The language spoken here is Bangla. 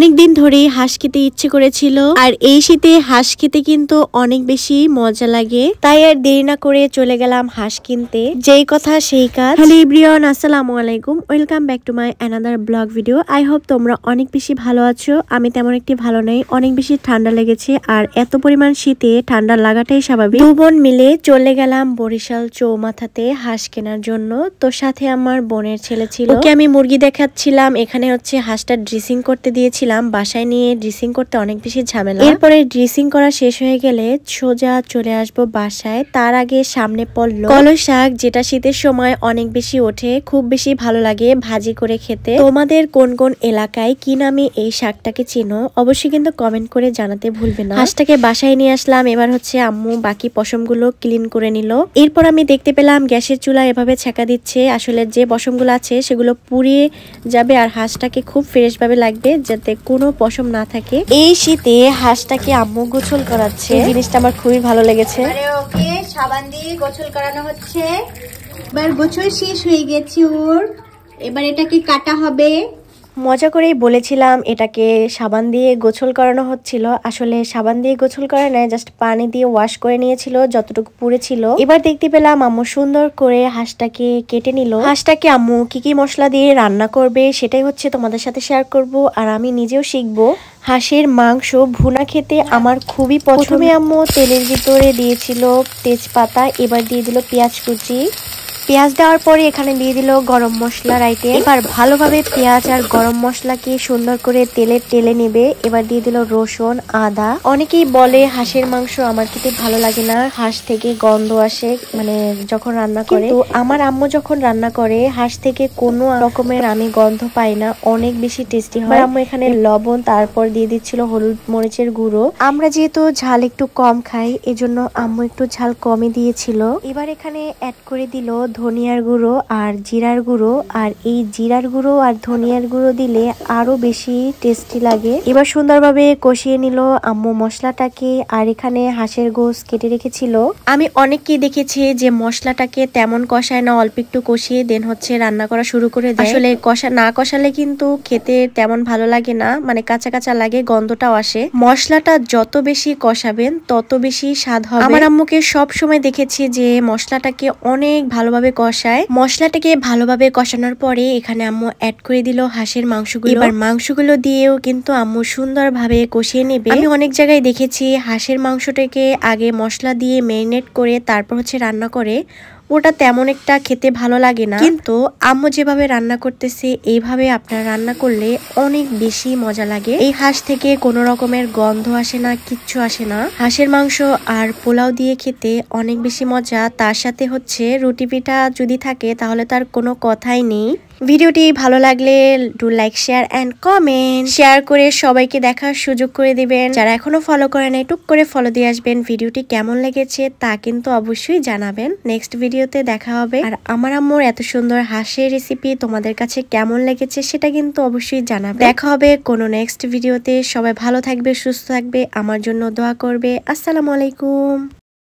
অনেকদিন ধরেই হাঁস খেতে ইচ্ছে করেছিল, আর এই শীতে হাঁস খেতে কিন্তু অনেক বেশি মজা লাগে। তাই আর দেরি না করে চলে গেলাম হাঁস কিনতে। যেই কথা সেই কাজ। হ্যালো এভরিওয়ান, আসসালামু আলাইকুম, welcome back to my another blog video. I hope তোমরা অনেক বেশি ভালো আছো। আমি তেমন একটি ভালো নেই, অনেক বেশি ঠান্ডা লেগেছে, আর এত পরিমাণ শীতে ঠান্ডা লাগাটাই স্বাভাবিক। 2 বোন মিলে চলে গেলাম বরিশাল চৌমাথাতে হাঁস কেনার জন্য। তো সাথে আমার বোনের ছেলে ছিল, ওকে আমি মুরগি দেখাচ্ছিলাম। এখানে হচ্ছে হাঁসটা ড্রেসিং করতে দিয়েছিলাম, বাসায় নিয়ে ড্রেসিং করতে অনেক বেশি ঝামেলা। এরপরে ড্রেসিং করা শেষ হয়ে গেলে সোজা চলে আসবো বাসায়। তার আগে সামনে পড়লো কলই শাক, যেটা শীতের সময় অনেক বেশি ওঠে, খুব বেশি ভালো লাগে ভাজি করে খেতে। তোমাদের কোন কোন এলাকায় কি নামে এই শাকটাকে চিনো অবশ্যই কিন্তু কমেন্ট করে জানাতে ভুলবে না। হাঁসটাকে বাসায় নিয়ে আসলাম। এবার হচ্ছে আম্মু বাকি পশমগুলো ক্লিন করে নিল। এরপর আমি দেখতে পেলাম গ্যাসের চুলা এভাবে ছেঁকা দিচ্ছে। আসলে যে পশমগুলো আছে সেগুলো পুড়িয়ে যাবে, আর হাঁসটাকে খুব ফ্রেশ ভাবে লাগবে, যাতে কোনো পশম না থাকে। এই শীতে হাঁসটাকে আম্মু গোসল করাচ্ছে, জিনিসটা আমার খুবই ভালো লেগেছে। ওকে সাবান দিয়ে গোসল করানো হচ্ছে। এবার গোসল শেষ হয়ে গেছে ওর, এবার এটাকে কাটা হবে। মজা করেই বলেছিলাম এটাকে সাবান দিয়ে গোসল করানো হচ্ছিল, আসলে সাবান দিয়ে গোসল করে নেয়, জাস্ট পানি দিয়ে ওয়াশ করে নিয়েছিল যতটুকু পুড়েছিল। এবার দেখতে পেলাম আম্মু সুন্দর করে হাঁসটাকে কেটে নিল। হাঁসটাকে আম্মু কি কি মশলা দিয়ে রান্না করবে সেটাই হচ্ছে তোমাদের সাথে শেয়ার করব, আর আমি নিজেও শিখবো। হাঁসের মাংস ভুনা খেতে আমার খুবই পছন্দ। প্রথমে আম্মু তেলের ভিতরে দিয়েছিল তেজপাতা, এবার দিয়ে দিল পেঁয়াজ কুচি। পেঁয়াজ দেওয়ার পরে এখানে দিয়ে দিল গরম মশলার আইটেম। এবার ভালোভাবে পেঁয়াজ আর গরম মশলাকে সুন্দর করে তেলে টেলে নেবে। এবার দিয়ে দিল রসুন, আদা। অনেকেই বলে হাঁসের মাংস আমার খেতে ভালো লাগে না, হাঁস থেকে গন্ধ আসে, মানে যখন রান্না করে। তো আমার আম্মু যখন রান্না করে হাঁস থেকে কোনো রকমের আমি গন্ধ পাই না, অনেক বেশি টেস্টি হয়। আম্মু এখানে লবণ, তারপর দিয়ে দিচ্ছিল হলুদ মরিচের গুঁড়ো। আমরা যেহেতু ঝাল একটু কম খাই, এজন্য আম্মু একটু ঝাল কমই দিয়েছিল। এবার এখানে অ্যাড করে দিল ধনিয়ার গুঁড়ো আর জিরার গুঁড়ো, আর এই জিরার গুঁড়ো আর ধনিয়ার গুঁড়ো দিলে আরো বেশি টেস্টি লাগে। এবার সুন্দরভাবে কষিয়ে নিল আম্মু মশলাটাকে, আর এখানে হাঁসের গোশ কেটে রেখেছিল। আমি অনেককেই দেখেছি যে মশলাটাকে তেমন কষায় না, অল্প একটু কষিয়ে দেন হচ্ছে রান্না করা শুরু করে দেয়। আসলে কষালে কিন্তু খেতে তেমন ভালো লাগে না, মানে কাঁচা কাঁচা লাগে, গন্ধটাও আসে। মশলাটা যত বেশি কষাবেন তত বেশি স্বাদ হবে। আমার আম্মুকে সব সময় দেখেছি যে মশলাটাকে অনেক ভালোভাবে কষায়। মশলাটাকে ভালোভাবে কষানোর পরে এখানে আম্মু অ্যাড করে দিল হাঁসের মাংসগুলো। এবার মাংসগুলো দিয়েও কিন্তু আম্মু সুন্দরভাবে কষিয়ে নেবে। আমি অনেক জায়গায় দেখেছি হাঁসের মাংসটাকে আগে মশলা দিয়ে ম্যারিনেট করে তারপর হচ্ছে রান্না করে, ওটা তেমন একটা খেতে ভালো লাগে না। কিন্তু আম্মু যেভাবে রান্না করতেছে এইভাবে আপনারা রান্না করলে অনেক বেশি মজা লাগে। এই হাঁস থেকে কোনো রকমের গন্ধ আসে না, কিচ্ছু আসে না। হাঁসের মাংস আর পোলাও দিয়ে খেতে অনেক বেশি মজা। তার সাথে হচ্ছে রুটি পিঠা যদি থাকে তাহলে তার কোনো কথাই নেই। ভিডিওটি ভালো লাগলে do like, share and comment. Share করে সবাইকে দেখার সুযোগ করে দিবেন। যারা এখনো ফলো করে নাই টুক করে ফলো দিয়ে আসবেন। ভিডিওটি কেমন লেগেছে তা কিন্তু অবশ্যই জানাবেন। নেক্সট ভিডিওতে দেখা হবে। আর আমার আম্মুর এত সুন্দর হাঁসের রেসিপি তোমাদের কাছে কেমন লেগেছে সেটা কিন্তু অবশ্যই জানাবেন। দেখা হবে কোনো নেক্সট ভিডিওতে। সবাই ভালো থাকবে, সুস্থ থাকবে, আমার জন্য দোয়া করবে। আসসালামু আলাইকুম।